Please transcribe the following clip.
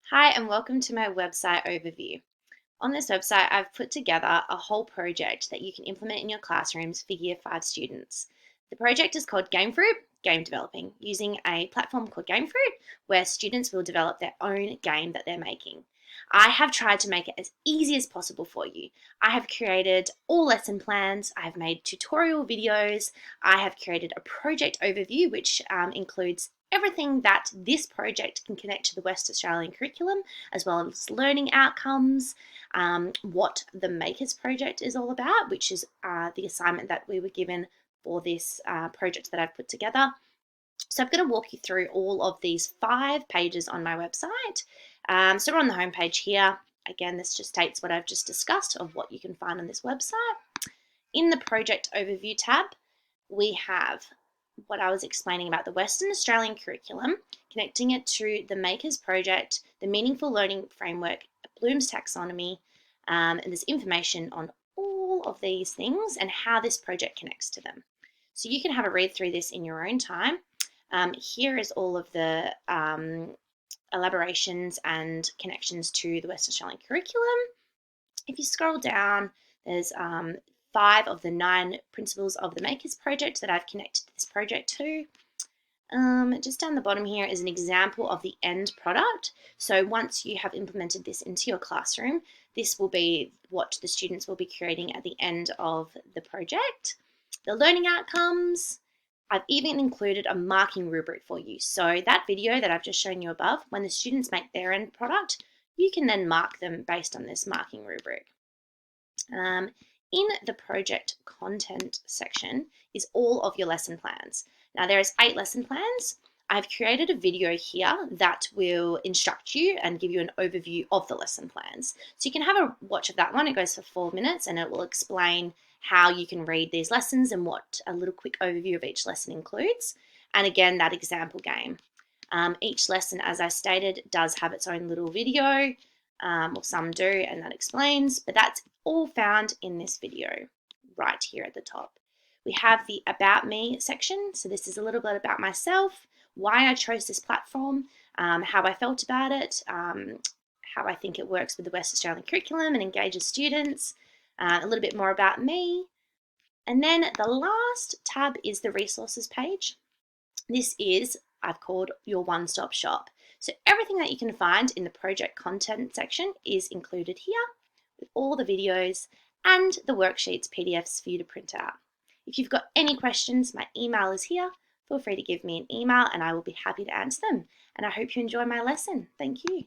Hi, and welcome to my website overview. On this website, I've put together a whole project that you can implement in your classrooms for Year 5 students. The project is called GameFruit, Game Developing, using a platform called GameFruit where students will develop their own game that they're making. I have tried to make it as easy as possible for you. I have created all lesson plans, I have made tutorial videos, I have created a project overview which includes everything that this project can connect to the West Australian curriculum, as well as learning outcomes, what the Makers project is all about, which is the assignment that we were given for this project that I've put together. So I'm going to walk you through all of these 5 pages on my website. So we're on the homepage here. Again, this just states what I've just discussed of what you can find on this website. In the project overview tab, we have what I was explaining about the Western Australian curriculum, connecting it to the Makers project, the Meaningful Learning Framework, Bloom's Taxonomy, and there's information on all of these things and how this project connects to them. So you can have a read through this in your own time. Here is all of the elaborations and connections to the Western Australian curriculum. If you scroll down, there's 5 of the 9 principles of the Makers project that I've connected this project to. Just down the bottom here is an example of the end product. So once you have implemented this into your classroom, this will be what the students will be creating at the end of the project. The learning outcomes, I've even included a marking rubric for you. So that video that I've just shown you above, when the students make their end product, you can then mark them based on this marking rubric. In the project content section is all of your lesson plans. Now there's 8 lesson plans. I've created a video here that will instruct you and give you an overview of the lesson plans. So you can have a watch of that one. It goes for 4 minutes and it will explain how you can read these lessons and what a little quick overview of each lesson includes. And again, that example game. Each lesson, as I stated, does have its own little video, or some do, and that explains, but that's all found in this video right here at the top. We have the About Me section. So this is a little bit about myself, why I chose this platform, how I felt about it, how I think it works with the West Australian curriculum and engages students, a little bit more about me. And then the last tab is the resources page. This is, I've called your one-stop shop. So everything that you can find in the project content section is included here with all the videos and the worksheets PDFs for you to print out. If you've got any questions, my email is here. Feel free to give me an email and I will be happy to answer them. And I hope you enjoy my lesson. Thank you.